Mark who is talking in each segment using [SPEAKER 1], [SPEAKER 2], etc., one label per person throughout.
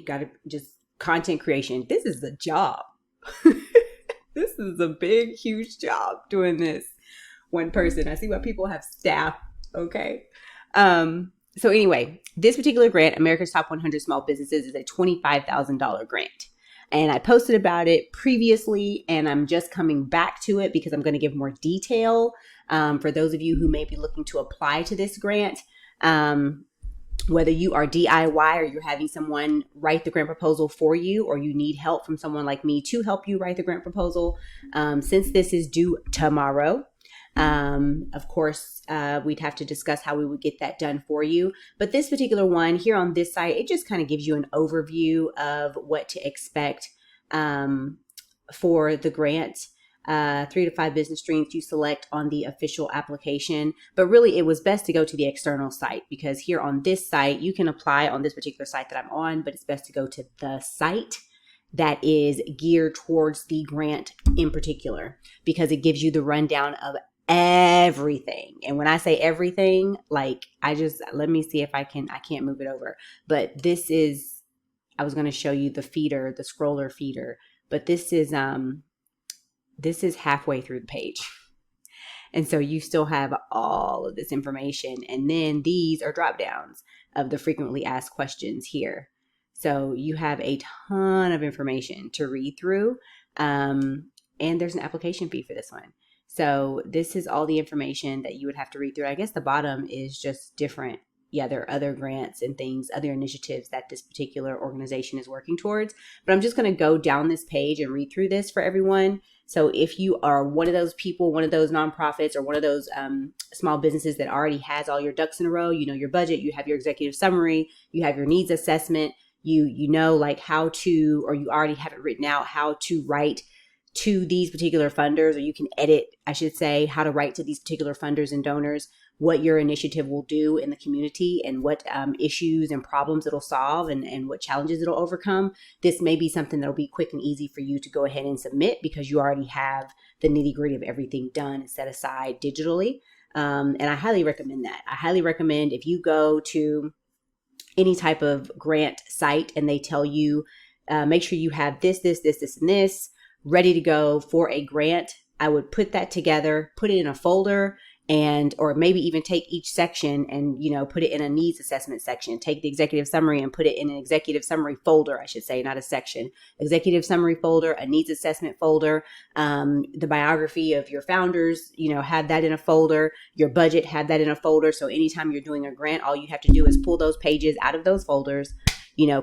[SPEAKER 1] got to just content creation. This is a job. This is a big, huge job doing this one person. I see why people have staff. Okay. So anyway, this particular grant, America's Top 100 Small Businesses, is a $25,000 grant. And I posted about it previously, and I'm just coming back to it because I'm going to give more detail for those of you who may be looking to apply to this grant. Whether you are DIY or you're having someone write the grant proposal for you, or you need help from someone like me to help you write the grant proposal, since this is due tomorrow, of course, we'd have to discuss how we would get that done for you. But this particular one here on this site, it just kind of gives you an overview of what to expect for the grant. 3 to 5 business streams you select on the official application. But really, it was best to go to the external site, because here on this site, you can apply on this particular site that I'm on, but it's best to go to the site that is geared towards the grant in particular, because it gives you the rundown of everything. And when I say everything, like let me see if I can't move it over. But this is, I was going to show you the feeder, the scroller feeder, but this is halfway through the page. And so you still have all of this information. And then these are drop downs of the frequently asked questions here. So you have a ton of information to read through. And there's an application fee for this one. So this is all the information that you would have to read through. I guess the bottom is just different. Yeah, there are other grants and things, other initiatives that this particular organization is working towards. But I'm just going to go down this page and read through this for everyone. So if you are one of those people, one of those nonprofits, or one of those small businesses that already has all your ducks in a row, you know your budget, you have your executive summary, you have your needs assessment, you know like how to, or you already have it written out, how to write to these particular funders, or you can edit, I should say, how to write to these particular funders and donors, what your initiative will do in the community, and what issues and problems it'll solve, and what challenges it'll overcome. This may be something that'll be quick and easy for you to go ahead and submit, because you already have the nitty gritty of everything done and set aside digitally. And I highly recommend that. I highly recommend if you go to any type of grant site and they tell you, make sure you have this, and this ready to go for a grant. I would put that together, put it in a folder, or maybe even take each section and, put it in a needs assessment section. Take the executive summary and put it in an executive summary folder, I should say, not a section. Executive summary folder, a needs assessment folder, the biography of your founders, have that in a folder. Your budget, have that in a folder. So anytime you're doing a grant, all you have to do is pull those pages out of those folders,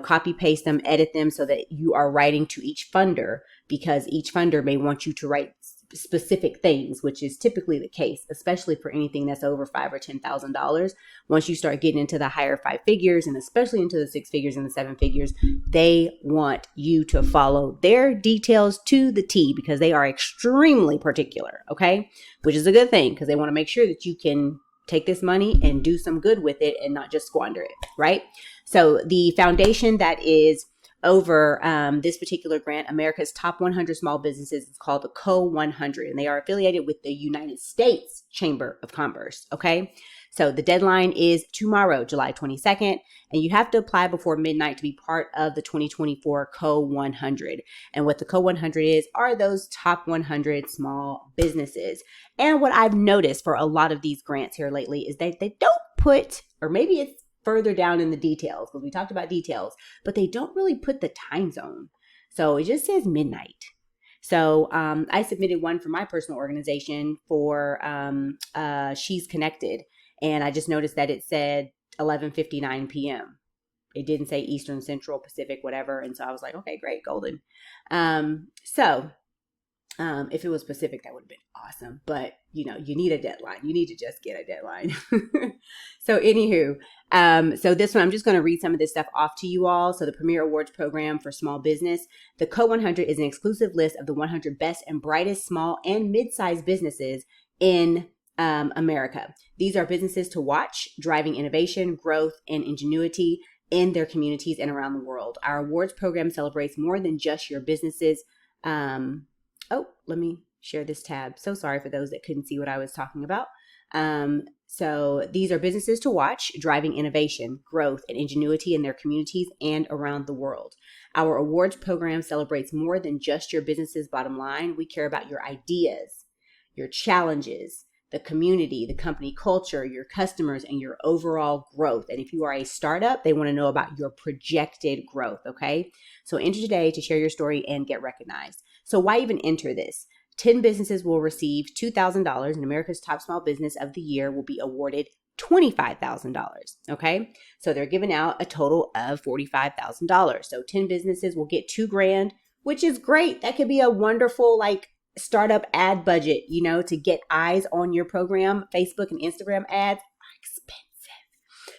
[SPEAKER 1] copy paste them, edit them so that you are writing to each funder, because each funder may want you to write specific things, which is typically the case, especially for anything that's over $5,000 or $10,000. Once you start getting into the higher 5 figures, and especially into the 6 figures and the 7 figures, they want you to follow their details to the T, because they are extremely particular. Okay. Which is a good thing, because they want to make sure that you can take this money and do some good with it and not just squander it. Right. So the foundation that is over this particular grant, America's Top 100 Small Businesses, is called the Co100, and they are affiliated with the United States Chamber of Commerce. Okay. So the deadline is tomorrow, July 22nd, and you have to apply before midnight to be part of the 2024 Co100. And what the Co100 are those top 100 small businesses. And what I've noticed for a lot of these grants here lately is that they don't put, or maybe it's further down in the details, because we talked about details, but they don't really put the time zone. So it just says midnight. So I submitted one for my personal organization for She's Connected, and I just noticed that it said 11:59 p.m. It didn't say Eastern, Central, Pacific, whatever. And so I was like, okay, great, golden. If it was Pacific, that would have been awesome. But, you need a deadline. You need to just get a deadline. So anywho, so this one, I'm just going to read some of this stuff off to you all. So the Premier Awards Program for Small Business, the Co100 is an exclusive list of the 100 best and brightest small and mid-sized businesses in America. These are businesses to watch, driving innovation, growth, and ingenuity in their communities and around the world. Our awards program celebrates more than just your businesses. Let me share this tab. So sorry for those that couldn't see what I was talking about. So these are businesses to watch, driving innovation, growth, and ingenuity in their communities and around the world. Our awards program celebrates more than just your business's bottom line. We care about your ideas, your challenges, the community, the company culture, your customers, and your overall growth. And if you are a startup, they want to know about your projected growth, okay? So enter today to share your story and get recognized. So why even enter this? 10 businesses will receive $2,000, and America's Top Small Business of the Year will be awarded $25,000, okay? So they're giving out a total of $45,000. So 10 businesses will get $2,000, which is great. That could be a wonderful, startup ad budget, to get eyes on your program. Facebook and Instagram ads are expensive.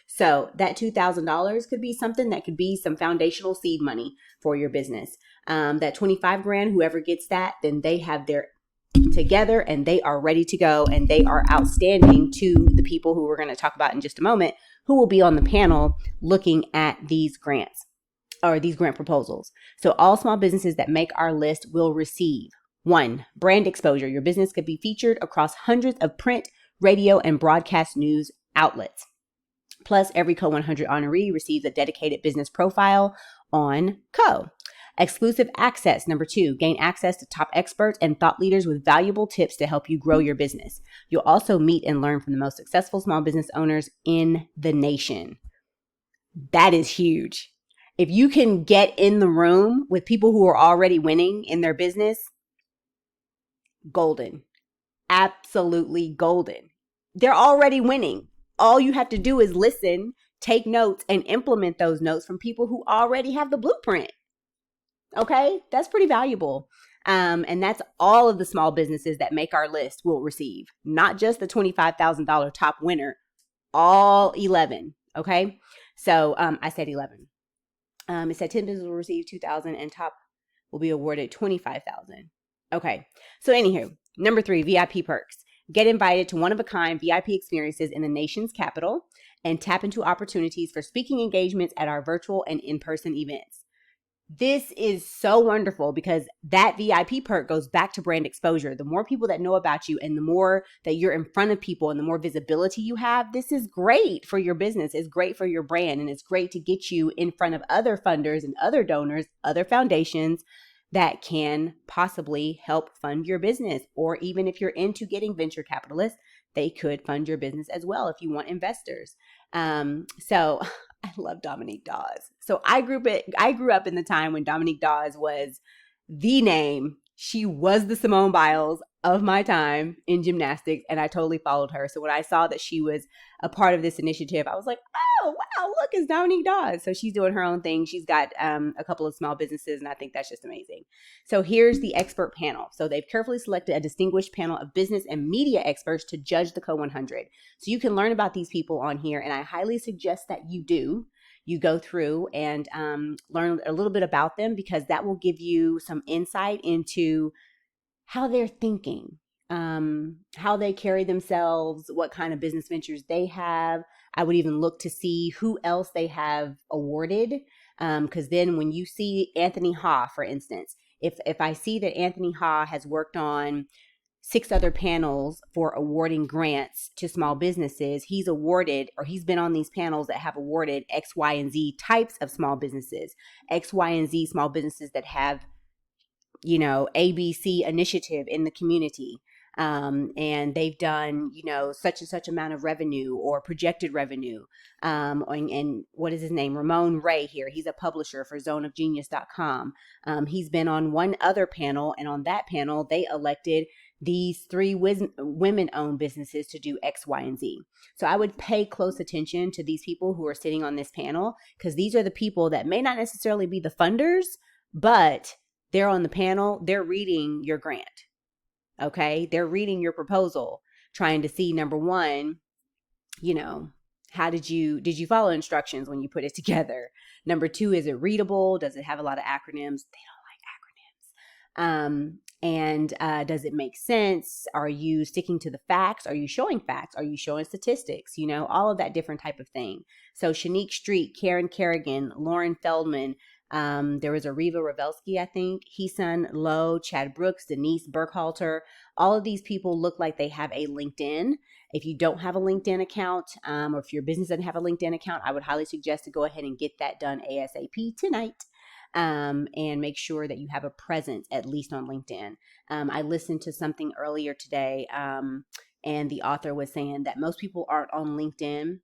[SPEAKER 1] So that $2,000 could be something that could be some foundational seed money for your business. That $25,000, whoever gets that, then they have their together and they are ready to go, and they are outstanding to the people who we're going to talk about in just a moment, who will be on the panel looking at these grants or these grant proposals. So all small businesses that make our list will receive 1, brand exposure. Your business could be featured across hundreds of print, radio, and broadcast news outlets. Plus, every Co100 honoree receives a dedicated business profile on Co. Exclusive access. Number 2, gain access to top experts and thought leaders with valuable tips to help you grow your business. You'll also meet and learn from the most successful small business owners in the nation. That is huge. If you can get in the room with people who are already winning in their business, golden. Absolutely golden. They're already winning. All you have to do is listen, take notes, and implement those notes from people who already have the blueprint. Okay, that's pretty valuable. And that's all of the small businesses that make our list will receive, not just the $25,000 top winner, all 11. Okay, so I said 11. It said 10 businesses will receive $2,000 and top will be awarded $25,000. Okay, so anywho, number 3, VIP perks. Get invited to one-of-a-kind VIP experiences in the nation's capital and tap into opportunities for speaking engagements at our virtual and in-person events. This is so wonderful because that VIP perk goes back to brand exposure. The more people that know about you and the more that you're in front of people and the more visibility you have, this is great for your business. It's great for your brand, and it's great to get you in front of other funders and other donors, other foundations that can possibly help fund your business. Or even if you're into getting venture capitalists, they could fund your business as well if you want investors. So I love Dominique Dawes. So I grew up in the time when Dominique Dawes was the name. She was the Simone Biles of my time in gymnastics, and I totally followed her. So when I saw that she was a part of this initiative, I was like, oh, wow, look, it's Dominique Dawes. So she's doing her own thing. She's got a couple of small businesses, and I think that's just amazing. So here's the expert panel. So they've carefully selected a distinguished panel of business and media experts to judge the Co100. So you can learn about these people on here, and I highly suggest that you do. You go through and learn a little bit about them, because that will give you some insight into how they're thinking, how they carry themselves, what kind of business ventures they have. I would even look to see who else they have awarded, because then when you see Anthony Ha, for instance, if I see that Anthony Ha has worked on 6 other panels for awarding grants to small businesses, he's awarded, or he's been on these panels that have awarded X, Y, and Z types of small businesses, X, Y, and Z small businesses that have, ABC initiative in the community. And they've done, such and such amount of revenue or projected revenue. And what is his name? Ramon Ray here. He's a publisher for zoneofgenius.com. He's been on one other panel, and on that panel, they elected these 3 women-owned businesses to do X, Y, and Z. So I would pay close attention to these people who are sitting on this panel, because these are the people that may not necessarily be the funders, but they're on the panel. They're reading your grant. Okay. They're reading your proposal, trying to see, number 1, how did you follow instructions when you put it together? Number 2, is it readable? Does it have a lot of acronyms? They don't like acronyms. And does it make sense? Are you sticking to the facts? Are you showing facts? Are you showing statistics? All of that different type of thing. So Shanique Street, Karen Kerrigan, Lauren Feldman, There was a Reva Ravelski, I think, Heesun Lowe, Chad Brooks, Denise Burkhalter. All of these people look like they have a LinkedIn. If you don't have a LinkedIn account, or if your business doesn't have a LinkedIn account, I would highly suggest to go ahead and get that done ASAP tonight. And make sure that you have a presence at least on LinkedIn. I listened to something earlier today, and the author was saying that most people aren't on LinkedIn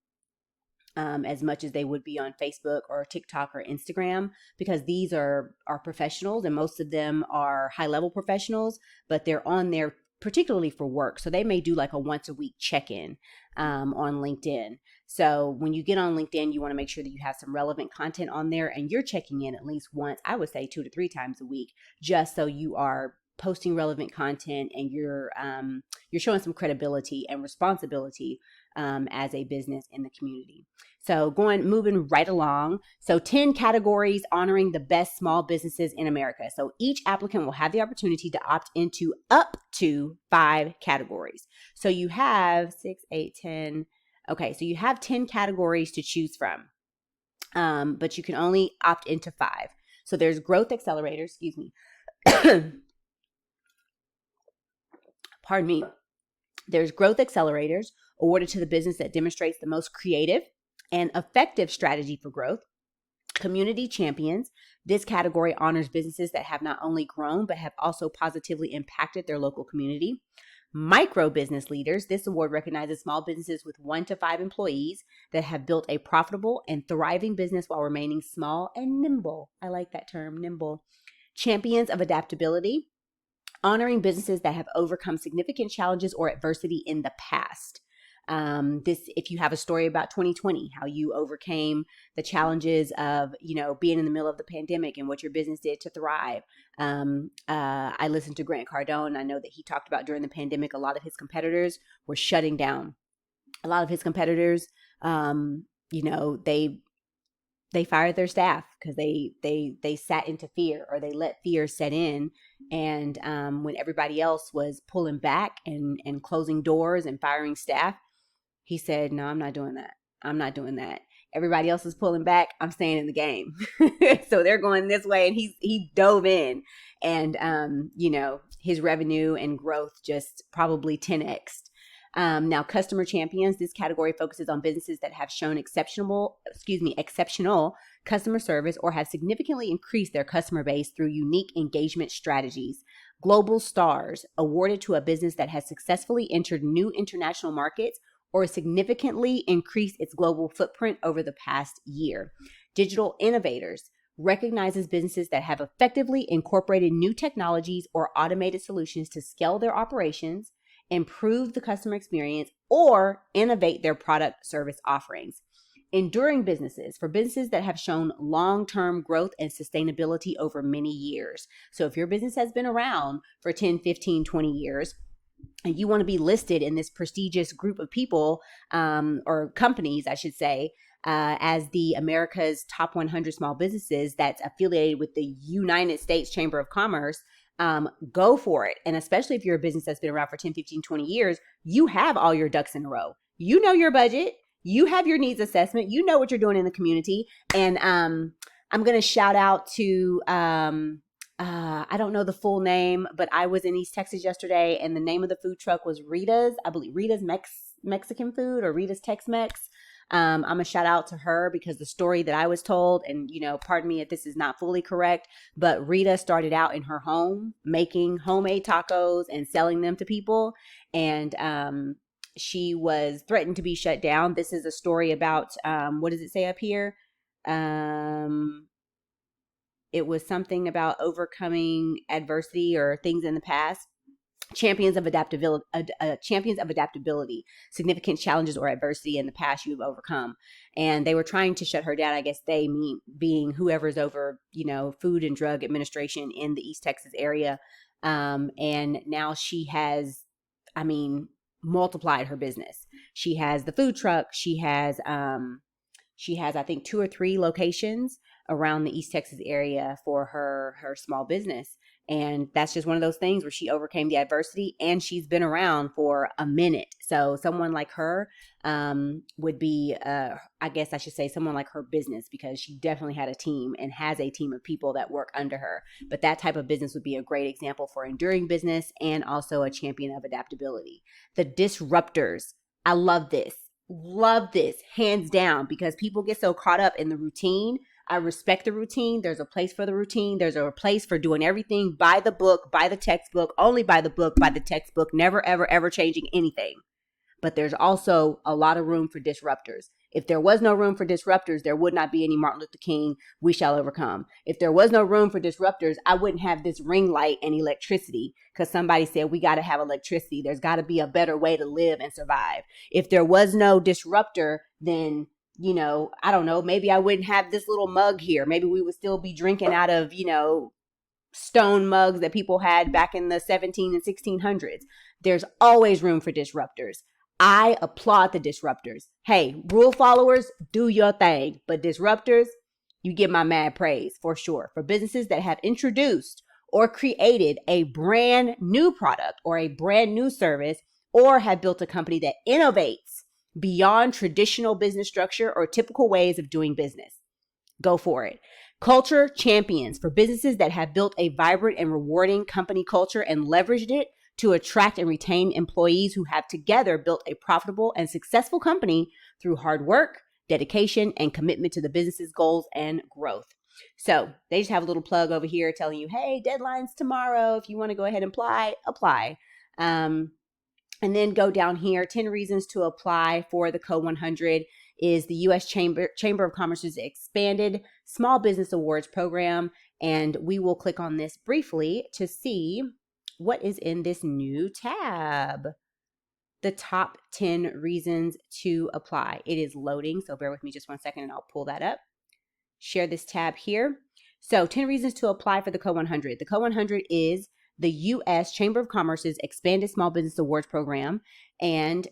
[SPEAKER 1] as much as they would be on Facebook or TikTok or Instagram, because these are professionals, and most of them are high level professionals, but they're on there particularly for work. So they may do like a once a week check-in on LinkedIn. So when you get on LinkedIn, you want to make sure that you have some relevant content on there, and you're checking in at least once, I would say 2 to 3 times a week, just so you are posting relevant content, and you're showing some credibility and responsibility as a business in the community. So moving right along. So 10 categories honoring the best small businesses in America. So each applicant will have the opportunity to opt into up to 5 categories. So you have 6, 8, 10. Okay, so you have 10 categories to choose from, but you can only opt into 5. So there's growth accelerators, excuse me. Pardon me. There's growth accelerators awarded to the business that demonstrates the most creative and effective strategy for growth. Community champions. This category honors businesses that have not only grown, but have also positively impacted their local community. Micro business leaders. This award recognizes small businesses with 1 to 5 employees that have built a profitable and thriving business while remaining small and nimble. I like that term, nimble. Champions of adaptability. Honoring businesses that have overcome significant challenges or adversity in the past. If you have a story about 2020, how you overcame the challenges of, being in the middle of the pandemic and what your business did to thrive. I listened to Grant Cardone. I know that he talked about during the pandemic, a lot of his competitors were shutting down. A lot of his competitors, they fired their staff because they sat into fear, or they let fear set in. And when everybody else was pulling back and closing doors and firing staff, he said, no, I'm not doing that. I'm not doing that. Everybody else is pulling back. I'm staying in the game. So they're going this way, and he dove in, and his revenue and growth just probably 10x'd. Now, customer champions. This category focuses on businesses that have shown exceptional customer service, or have significantly increased their customer base through unique engagement strategies. Global stars, awarded to a business that has successfully entered new international markets or significantly increased its global footprint over the past year. Digital innovators, recognizes businesses that have effectively incorporated new technologies or automated solutions to scale their operations, improve the customer experience, or innovate their product service offerings. Enduring businesses, for businesses that have shown long-term growth and sustainability over many years. So if your business has been around for 10, 15, 20 years, and you want to be listed in this prestigious group of people, or companies, I should say, as the America's top 100 small businesses that's affiliated with the United States Chamber of Commerce, go for it. And especially if you're a business that's been around for 10, 15, 20 years, you have all your ducks in a row. You know your budget. You have your needs assessment. You know what you're doing in the community. And I'm going to shout out to, I don't know the full name, but I was in East Texas yesterday, and the name of the food truck was Rita's, I believe Rita's Mexican food, or Rita's Tex-Mex. I'm going to shout out to her because the story that I was told, and, pardon me if this is not fully correct, but Rita started out in her home making homemade tacos and selling them to people. And, she was threatened to be shut down. This is a story about, what does it say up here? It was something about overcoming adversity or things in the past. Champions of adaptability, significant challenges or adversity in the past you've overcome. And they were trying to shut her down. I guess they being whoever's over, Food and Drug Administration in the East Texas area. And now she has, multiplied her business. She has the food truck. She has, I think 2 or 3 locations around the East Texas area for her small business. And that's just one of those things where she overcame the adversity, and she's been around for a minute. So someone like her would be, I guess I should say someone like her business, because she definitely had a team and has a team of people that work under her. But that type of business would be a great example for enduring business and also a champion of adaptability. The disruptors. I love this hands down, because people get so caught up in the routine. I respect the routine. There's a place for the routine. There's a place for doing everything by the book, by the textbook, only by the book, by the textbook, never, ever, ever changing anything. But there's also a lot of room for disruptors. If there was no room for disruptors, there would not be any Martin Luther King, We Shall Overcome. If there was no room for disruptors, I wouldn't have this ring light and electricity, because somebody said we got to have electricity. There's got to be a better way to live and survive. If there was no disruptor, then, you know, I don't know, maybe I wouldn't have this little mug here. Maybe we would still be drinking out of, you know, stone mugs that people had back in the 17 and 1600s. There's always room for disruptors. I applaud the disruptors. Hey, rule followers, do your thing. But disruptors, you get my mad praise for sure. For businesses that have introduced or created a brand new product or a brand new service, or have built a company that innovates beyond traditional business structure or typical ways of doing business. Go for it. Culture champions. For businesses that have built a vibrant and rewarding company culture and leveraged it to attract and retain employees who have together built a profitable and successful company through hard work, dedication, and commitment to the business's goals and growth. So they just have a little plug over here telling you, hey, deadline's tomorrow. If you want to go ahead and apply. And then go down here, 10 reasons to apply for the Co100 is the U.S. Chamber of Commerce's expanded Small Business Awards program. And we will click on this briefly to see what is in this new tab. The top 10 reasons to apply. It is loading, so bear with me just 1 second and I'll pull that up. Share this tab here. So 10 reasons to apply for the Co100. The Co100 is the U.S. Chamber of Commerce's expanded Small Business Awards program, and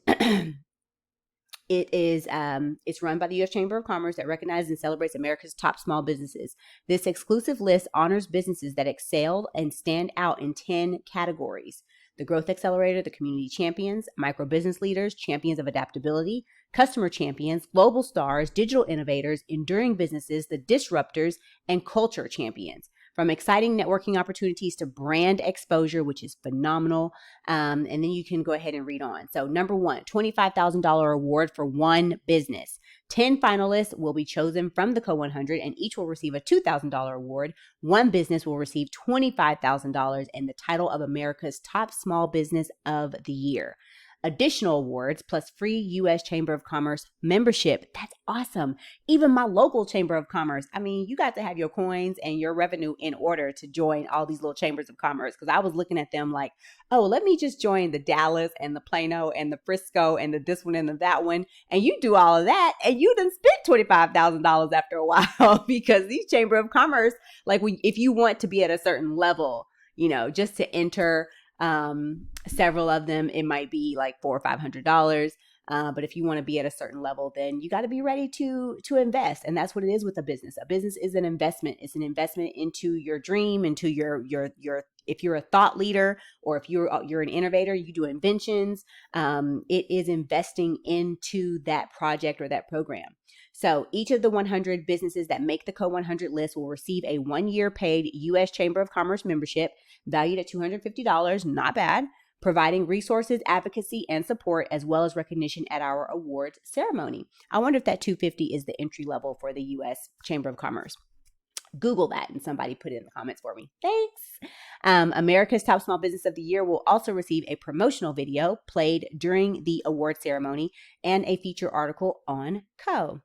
[SPEAKER 1] it's run by the U.S. Chamber of Commerce that recognizes and celebrates America's top small businesses. This exclusive list honors businesses that excel and stand out in 10 categories: the Growth Accelerator, the Community Champions, Micro Business Leaders, Champions of Adaptability, Customer Champions, Global Stars, Digital Innovators, Enduring Businesses, the Disruptors, and Culture Champions. From exciting networking opportunities to brand exposure, which is phenomenal. And then you can go ahead and read on. So number one, $25,000 award for one business. 10 finalists will be chosen from the Co100, and each will receive a $2,000 award. One business will receive $25,000 and the title of America's Top Small Business of the Year. Additional awards plus free U.S. Chamber of Commerce membership. That's awesome. Even my local Chamber of Commerce. I mean, you got to have your coins and your revenue in order to join all these little chambers of commerce, because I was looking at them like, oh, let me just join the Dallas and the Plano and the Frisco and the this one and the that one. And you do all of that and you done spent $25,000 after a while because these Chamber of Commerce, like if you want to be at a certain level, you know, just to enter several of them, it might be like $400 or $500. But if you want to be at a certain level, then you got to be ready to invest. And that's what it is with a business. A business is an investment. It's an investment into your dream, into your, if you're a thought leader or if you're an innovator, you do inventions. It is investing into that project or that program. So each of the 100 businesses that make the Co100 list will receive a 1-year paid U.S. Chamber of Commerce membership valued at $250, not bad, providing resources, advocacy, and support, as well as recognition at our awards ceremony. I wonder if that $250 is the entry level for the U.S. Chamber of Commerce. Google that and somebody put it in the comments for me. Thanks. America's Top Small Business of the Year will also receive a promotional video played during the award ceremony and a feature article on Co.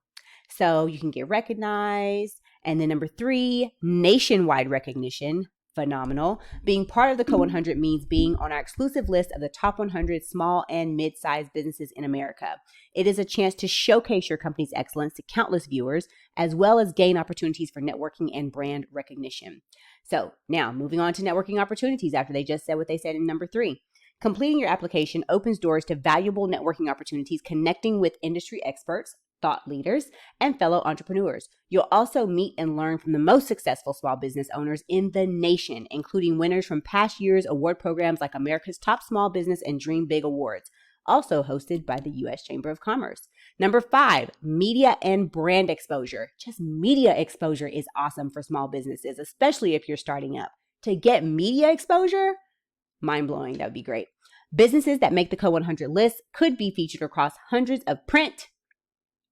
[SPEAKER 1] So you can get recognized. And then number 3, nationwide recognition. Phenomenal. Being part of the Co100 means being on our exclusive list of the top 100 small and mid-sized businesses in America. It is a chance to showcase your company's excellence to countless viewers, as well as gain opportunities for networking and brand recognition. So now moving on to networking opportunities after they just said what they said in number 3. Completing your application opens doors to valuable networking opportunities, connecting with industry experts, thought leaders, and fellow entrepreneurs. You'll also meet and learn from the most successful small business owners in the nation, including winners from past year's award programs like America's Top Small Business and Dream Big Awards, also hosted by the U.S. Chamber of Commerce. Number 5, media and brand exposure. Just media exposure is awesome for small businesses, especially if you're starting up. To get media exposure, mind-blowing, that would be great. Businesses that make the Co100 list could be featured across hundreds of print,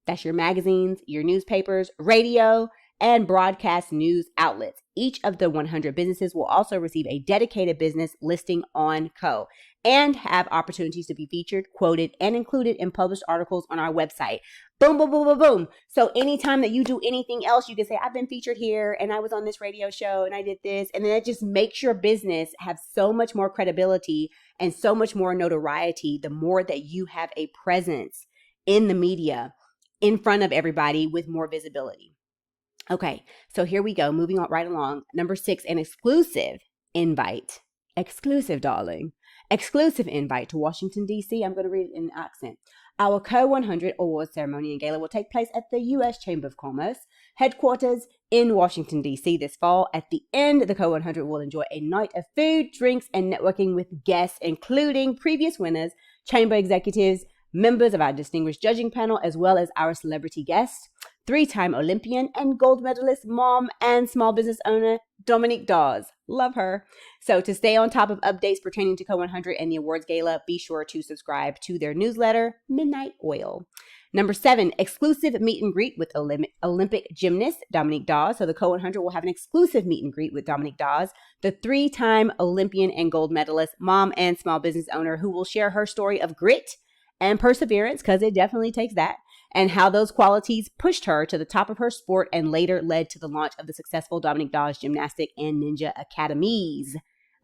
[SPEAKER 1] that's your magazines, your newspapers, radio, and broadcast news outlets. Each of the 100 businesses will also receive a dedicated business listing on Co and have opportunities to be featured, quoted, and included in published articles on our website. Boom, boom, boom, boom, boom. So anytime that you do anything else, you can say, I've been featured here and I was on this radio show and I did this. And then it just makes your business have so much more credibility and so much more notoriety the more that you have a presence in the media in front of everybody with more visibility. Okay, so here we go. Moving on right along. Number 6, an exclusive invite. Exclusive, darling. Exclusive invite to Washington, D.C. I'm going to read it in an accent. Our Co100 Awards Ceremony and Gala will take place at the U.S. Chamber of Commerce headquarters in Washington, D.C. this fall. At the end, the Co100 will enjoy a night of food, drinks, and networking with guests, including previous winners, chamber executives, members of our distinguished judging panel, as well as our celebrity guests, 3-time Olympian and gold medalist mom and small business owner Dawes. Love her. So to stay on top of updates pertaining to Co100 and the awards gala, be sure to subscribe to their newsletter, Midnight Oil. Number 7, exclusive meet and greet with Olympic gymnast Dawes. So the Co100 will have an exclusive meet and greet with Dawes, the 3-time Olympian and gold medalist mom and small business owner, who will share her story of grit and perseverance, because it definitely takes that, and how those qualities pushed her to the top of her sport and later led to the launch of the successful Dawes Gymnastic and Ninja Academies.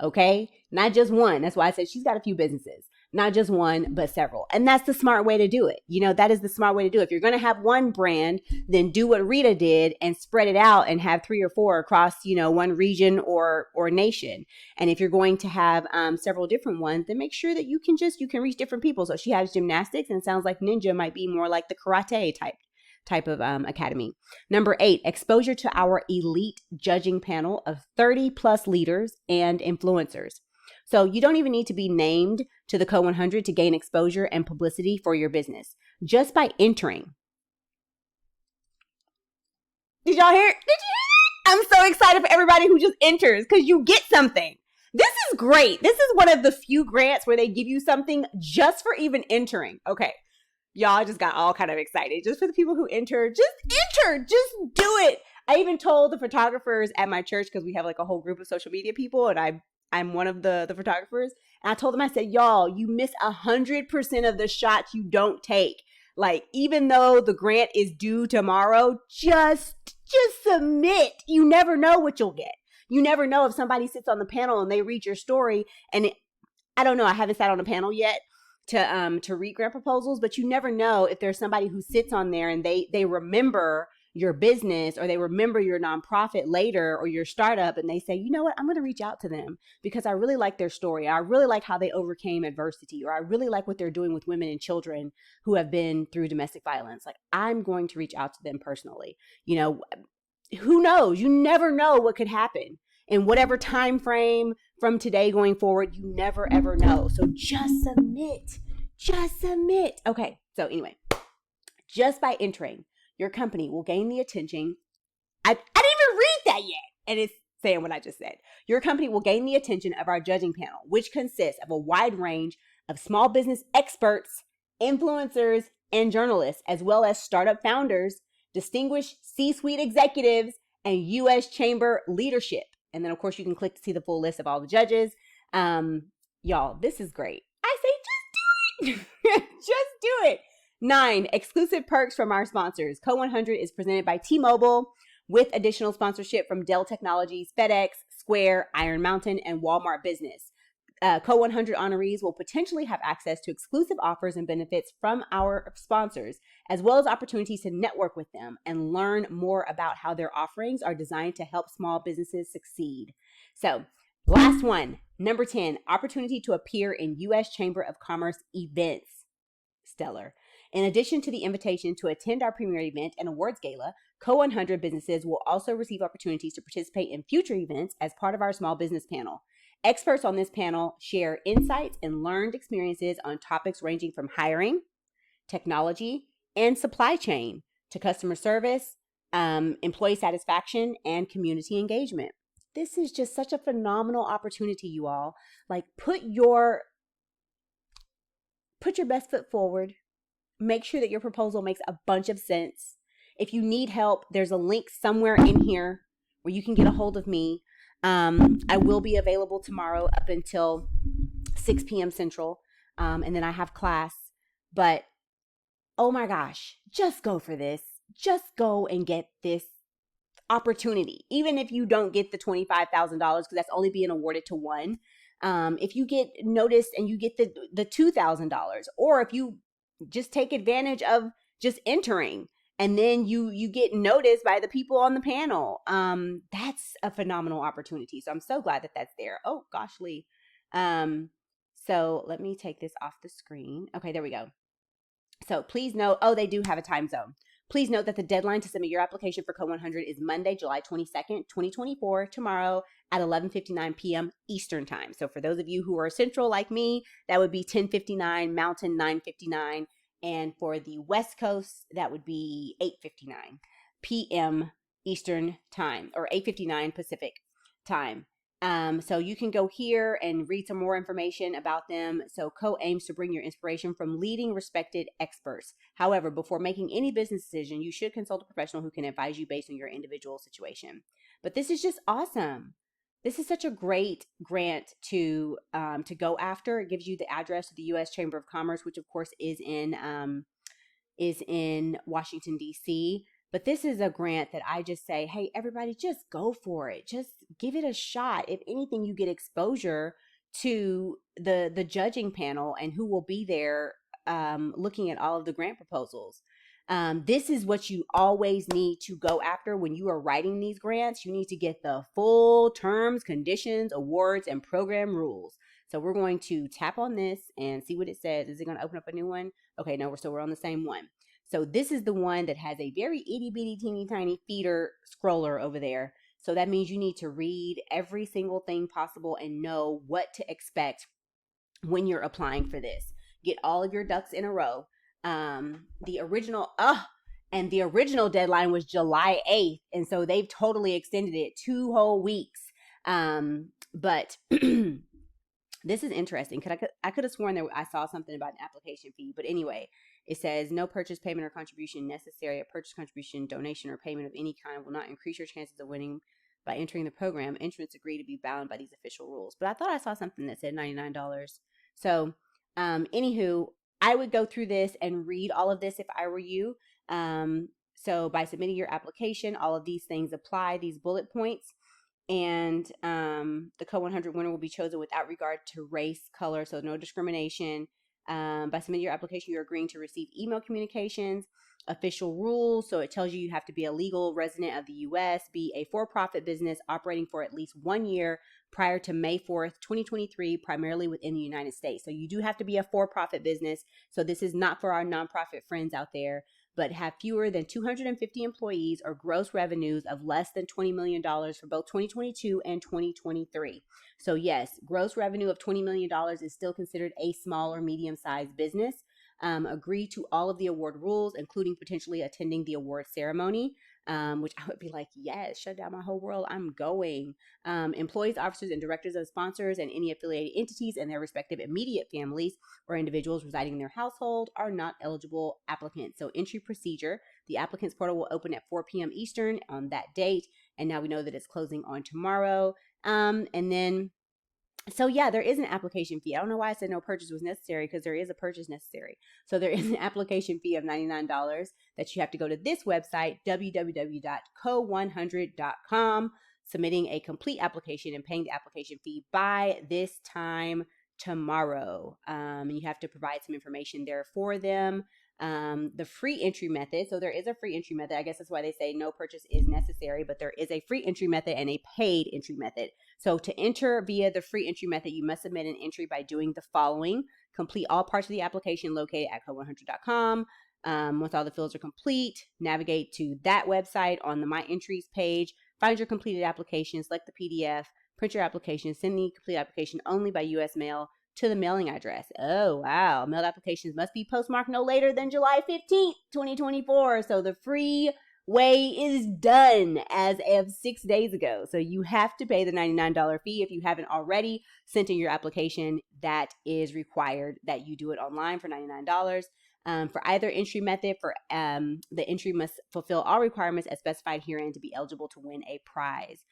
[SPEAKER 1] Okay? Not just one. That's why I said she's got a few businesses. Not just one, but several. And that's the smart way to do it. You know, that is the smart way to do it. If you're going to have one brand, then do what Rita did and spread it out and have 3 or 4 across, one region or nation. And if you're going to have several different ones, then make sure that you can reach different people. So she has gymnastics, and it sounds like Ninja might be more like the karate type of academy. Number 8, exposure to our elite judging panel of 30 plus leaders and influencers. So you don't even need to be named to the Co100 to gain exposure and publicity for your business. Just by entering. Did y'all hear? Did you hear it? I'm so excited for everybody who just enters, because you get something. This is great. This is one of the few grants where they give you something just for even entering. Okay. Y'all just got all kind of excited. Just for the people who enter, just enter. Just do it. I even told the photographers at my church, because we have like a whole group of social media people, and I'm one of the photographers. And I told them, I said, y'all, you miss 100% of the shots you don't take. Like, even though the grant is due tomorrow, just submit. You never know what you'll get. You never know if somebody sits on the panel and they read your story. And I don't know, I haven't sat on a panel yet to read grant proposals, but you never know if there's somebody who sits on there and they remember your business, or they remember your nonprofit later, or your startup, and they say, you know what, I'm going to reach out to them because I really like their story. I really like how they overcame adversity, or I really like what they're doing with women and children who have been through domestic violence. Like, I'm going to reach out to them personally. Who knows? You never know what could happen in whatever time frame from today going forward. You never, ever know. So just submit. Okay. So anyway, just by entering, your company will gain the attention. I didn't even read that yet. And it's saying what I just said. Your company will gain the attention of our judging panel, which consists of a wide range of small business experts, influencers, and journalists, as well as startup founders, distinguished C-suite executives, and U.S. Chamber leadership. And then, of course, you can click to see the full list of all the judges. Y'all, this is great. I say just do it. Just do it. 9, exclusive perks from our sponsors. Co100 is presented by T-Mobile, with additional sponsorship from Dell Technologies, FedEx, Square, Iron Mountain, and Walmart Business. Co100 honorees will potentially have access to exclusive offers and benefits from our sponsors, as well as opportunities to network with them and learn more about how their offerings are designed to help small businesses succeed. So, last one, number 10, opportunity to appear in U.S. Chamber of Commerce events. Stellar. In addition to the invitation to attend our premier event and awards gala, Co100 businesses will also receive opportunities to participate in future events as part of our small business panel. Experts on this panel share insights and learned experiences on topics ranging from hiring, technology, and supply chain to customer service, employee satisfaction, and community engagement. This is just such a phenomenal opportunity, you all. Like, put your best foot forward. Make sure that your proposal makes a bunch of sense. If you need help, there's a link somewhere in here where you can get a hold of me. I will be available tomorrow up until 6 p.m. Central, and then I have class. But oh my gosh, just go for this. Just go and get this opportunity. Even if you don't get the $25,000, because that's only being awarded to one. If you get noticed and you get the $2,000, or if you just take advantage of just entering and then you get noticed by the people on the panel, that's a phenomenal opportunity. So I'm so glad that that's there. Oh gosh, Lee. So let me take this off the screen. Okay, there we go. So please note, they do have a time zone. Please note that the deadline to submit your application for Co100 is Monday, July 22nd, 2024, tomorrow at 11:59 p.m. Eastern time. So for those of you who are Central like me, that would be 10:59 Mountain, 9:59. And for the West Coast, that would be 8:59 p.m. Eastern time, or 8:59 Pacific time. So you can go here and read some more information about them. So Co aims to bring your inspiration from leading respected experts. However, before making any business decision, you should consult a professional who can advise you based on your individual situation. But this is just awesome. This is such a great grant to go after. It gives you the address of the U.S. Chamber of Commerce, which of course is in Washington, D.C. But this is a grant that I just say, hey, everybody, just go for it. Just give it a shot. If anything, you get exposure to the judging panel and who will be there looking at all of the grant proposals. This is what you always need to go after when you are writing these grants. You need to get the full terms, conditions, awards, and program rules. So we're going to tap on this and see what it says. Is it going to open up a new one? Okay, no, we're on the same one. So this is the one that has a very itty bitty teeny tiny feeder scroller over there. So that means you need to read every single thing possible and know what to expect when you're applying for this. Get all of your ducks in a row. The original deadline was July 8th. And so they've totally extended it 2 whole weeks. But this is interesting. I could have sworn that I saw something about an application fee. But anyway, it says no purchase, payment, or contribution necessary. A purchase, contribution, donation, or payment of any kind will not increase your chances of winning by entering the program. Entrants agree to be bound by these official rules. But I thought I saw something that said $99. So, anywho, I would go through this and read all of this if I were you. So by submitting your application, all of these things apply, these bullet points. And the Co100 winner will be chosen without regard to race, color, so no discrimination. By submitting your application, you're agreeing to receive email communications, official rules. So it tells you have to be a legal resident of the U.S., be a for-profit business operating for at least 1 year prior to May 4th, 2023, primarily within the United States. So you do have to be a for-profit business. So this is not for our nonprofit friends out there, but have fewer than 250 employees or gross revenues of less than $20 million for both 2022 and 2023. So yes, gross revenue of $20 million is still considered a small or medium-sized business. Agree to all of the award rules, including potentially attending the award ceremony, which I would be like, yes, shut down my whole world. I'm going. Employees, officers, and directors of sponsors and any affiliated entities and their respective immediate families or individuals residing in their household are not eligible applicants. So entry procedure, the applicants portal will open at 4 p.m. Eastern on that date. And now we know that it's closing on tomorrow. So yeah, there is an application fee. I don't know why I said no purchase was necessary, because there is a purchase necessary. So there is an application fee of $99 that you have to go to this website, www.co100.com, submitting a complete application and paying the application fee by this time tomorrow. You have to provide some information there for them. The free entry method. So there is a free entry method. I guess that's why they say no purchase is necessary, but there is a free entry method and a paid entry method. So to enter via the free entry method, you must submit an entry by doing the following: Complete all parts of the application located at co100.com. Once all the fields are complete, navigate to that website on the My Entries page, find your completed application, select the PDF, print your application, send the complete application only by U.S. mail to the mailing address. Oh, wow. Mailed applications must be postmarked no later than July 15th, 2024. So the free way is done as of 6 days ago. So you have to pay the $99 fee if you haven't already sent in your application. That is required that you do it online for $99. For either entry method, the entry must fulfill all requirements as specified herein to be eligible to win a prize.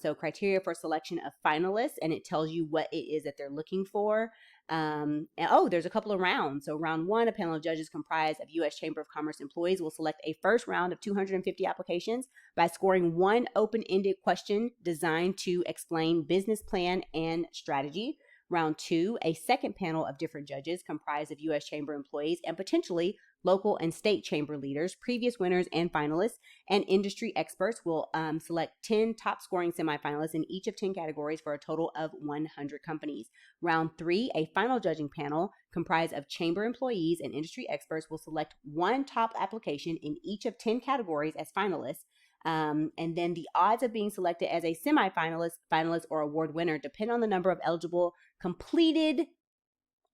[SPEAKER 1] So criteria for selection of finalists, and it tells you what it is that they're looking for. There's a couple of rounds. So round one, a panel of judges comprised of U.S. Chamber of Commerce employees will select a first round of 250 applications by scoring one open-ended question designed to explain business plan and strategy. Round two, a second panel of different judges comprised of U.S. Chamber employees and potentially local and state chamber leaders, previous winners and finalists, and industry experts will select 10 top scoring semifinalists in each of 10 categories for a total of 100 companies. Round three, a final judging panel comprised of chamber employees and industry experts will select one top application in each of 10 categories as finalists. And then the odds of being selected as a semi-finalist, finalist, or award winner depend on the number of eligible completed,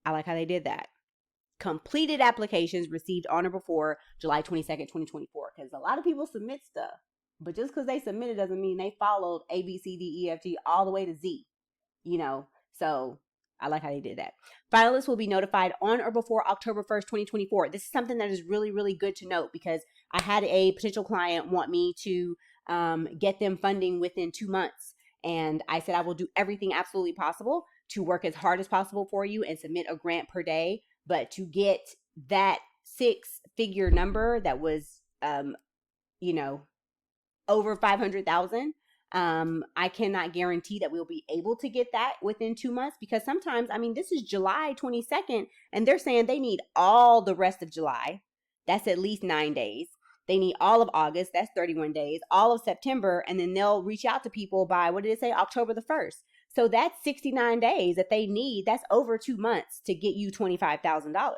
[SPEAKER 1] I like how they did that, completed applications received on or before July 22nd, 2024. Because a lot of people submit stuff, but just because they submitted doesn't mean they followed A, B, C, D, E, F, G all the way to Z, so I like how they did that. Finalists will be notified on or before October 1st, 2024. This is something that is really, really good to note because I had a potential client want me to get them funding within 2 months. And I said, I will do everything absolutely possible to work as hard as possible for you and submit a grant per day. But to get that 6-figure number that was, over 500,000, I cannot guarantee that we'll be able to get that within 2 months because sometimes, this is July 22nd and they're saying they need all the rest of July. That's at least 9 days. They need all of August. That's 31 days, all of September. And then they'll reach out to people by, what did it say? October the 1st. So that's 69 days that they need. That's over 2 months to get you $25,000.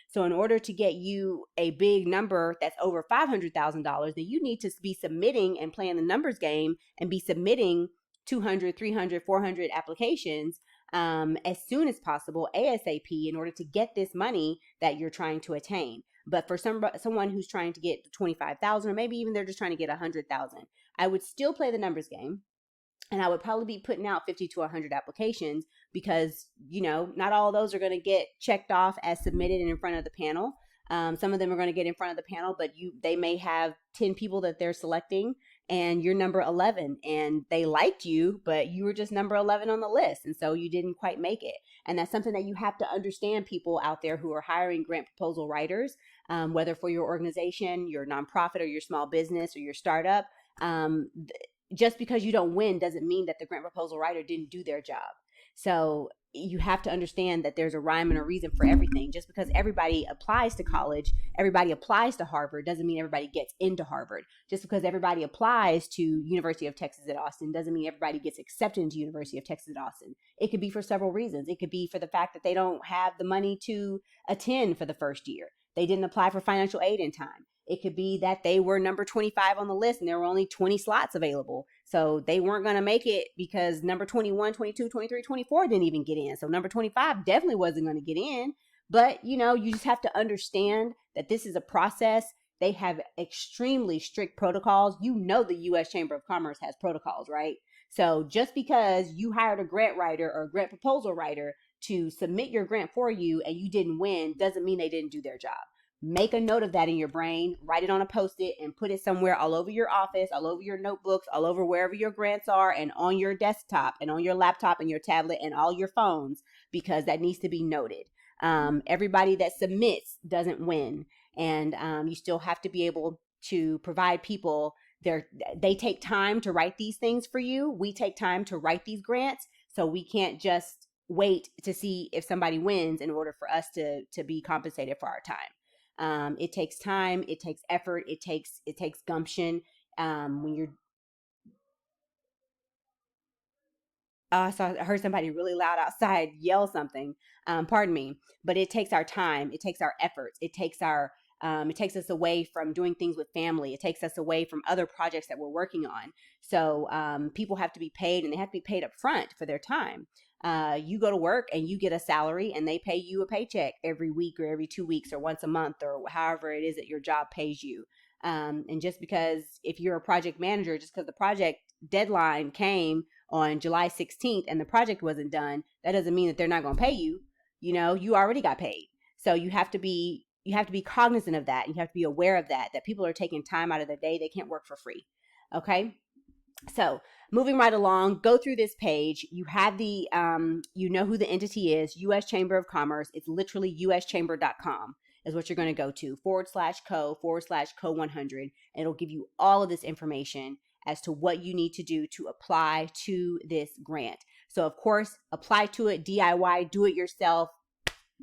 [SPEAKER 1] So in order to get you a big number that's over $500,000, then you need to be submitting and playing the numbers game and be submitting 200, 300, 400 applications as soon as possible, ASAP, in order to get this money that you're trying to attain. But for someone who's trying to get 25,000, or maybe even they're just trying to get 100,000, I would still play the numbers game. And I would probably be putting out 50 to 100 applications because, not all of those are going to get checked off as submitted and in front of the panel. Some of them are going to get in front of the panel, but they may have 10 people that they're selecting and you're number 11 and they liked you, but you were just number 11 on the list. And so you didn't quite make it. And that's something that you have to understand, people out there who are hiring grant proposal writers, whether for your organization, your nonprofit, or your small business or your startup. Just because you don't win doesn't mean that the grant proposal writer didn't do their job. So you have to understand that there's a rhyme and a reason for everything. Just because everybody applies to college, everybody applies to Harvard, doesn't mean everybody gets into Harvard. Just because everybody applies to University of Texas at Austin doesn't mean everybody gets accepted into University of Texas at Austin. It could be for several reasons. It could be for the fact that they don't have the money to attend for the first year. They didn't apply for financial aid in time. It could be that they were number 25 on the list and there were only 20 slots available. So they weren't going to make it because number 21, 22, 23, 24 didn't even get in. So number 25 definitely wasn't going to get in. But, you just have to understand that this is a process. They have extremely strict protocols. The U.S. Chamber of Commerce has protocols, right? So just because you hired a grant writer or a grant proposal writer to submit your grant for you and you didn't win doesn't mean they didn't do their job. Make a note of that in your brain, write it on a Post-it and put it somewhere all over your office, all over your notebooks, all over wherever your grants are, and on your desktop and on your laptop and your tablet and all your phones, because that needs to be noted. Everybody that submits doesn't win. And you still have to be able to provide people they take time to write these things for you. We take time to write these grants. So we can't just wait to see if somebody wins in order for us to be compensated for our time. It takes time, it takes effort, it takes gumption. When you're I heard somebody really loud outside yell something. Pardon me, but it takes our time, it takes our efforts, it takes us away from doing things with family. It takes us away from other projects that we're working on. So people have to be paid, and they have to be paid up front for their time. You go to work and you get a salary, and they pay you a paycheck every week or every 2 weeks or once a month or however it is that your job pays you. And just because if you're a project manager, just because the project deadline came on July 16th and the project wasn't done, that doesn't mean that they're not going to pay you. You know, you already got paid. So you have to be cognizant of that. And you have to be aware of that people are taking time out of their day. They can't work for free. Okay? So moving right along, go through this page. You have you know who the entity is, U.S. Chamber of Commerce. It's literally uschamber.com is what you're going to go to, /co/co100. And it'll give you all of this information as to what you need to do to apply to this grant. So of course, apply to it, DIY, do it yourself.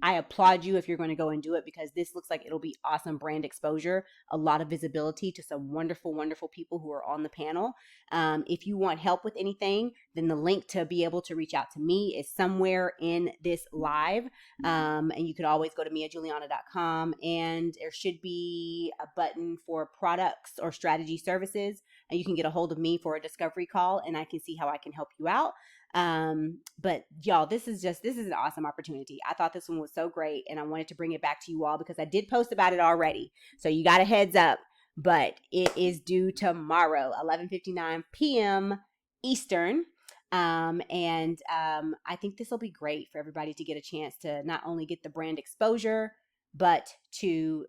[SPEAKER 1] I applaud you if you're going to go and do it, because this looks like it'll be awesome brand exposure, a lot of visibility to some wonderful, wonderful people who are on the panel. If you want help with anything, then the link to be able to reach out to me is somewhere in this live. And you could always go to miajuliana.com, and there should be a button for products or strategy services, and you can get a hold of me for a discovery call, and I can see how I can help you out. But y'all, this is an awesome opportunity. I thought this one was so great, and I wanted to bring it back to you all because I did post about it already. So you got a heads up, but it is due tomorrow, 11:59 p.m. Eastern. I think this will be great for everybody to get a chance to not only get the brand exposure, but to,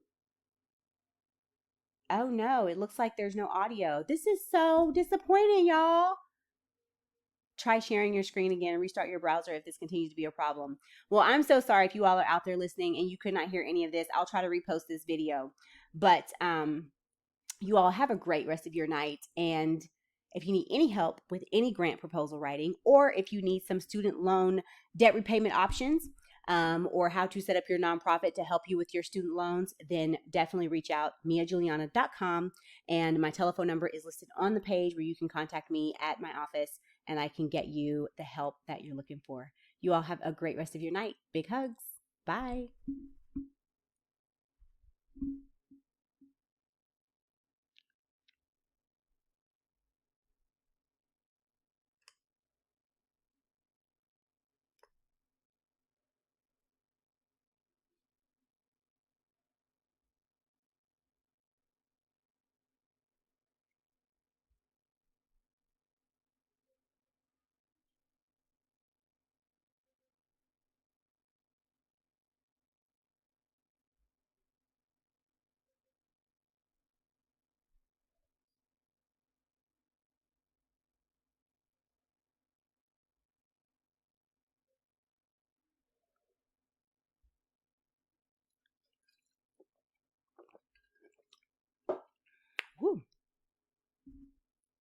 [SPEAKER 1] oh no, it looks like there's no audio. This is so disappointing, y'all. Try sharing your screen again, restart your browser if this continues to be a problem. Well, I'm so sorry if you all are out there listening and you could not hear any of this. I'll try to repost this video. But you all have a great rest of your night. And if you need any help with any grant proposal writing, or if you need some student loan debt repayment options, or how to set up your nonprofit to help you with your student loans, then definitely reach out, miajuliana.com. And my telephone number is listed on the page where you can contact me at my office, and I can get you the help that you're looking for. You all have a great rest of your night. Big hugs. Bye.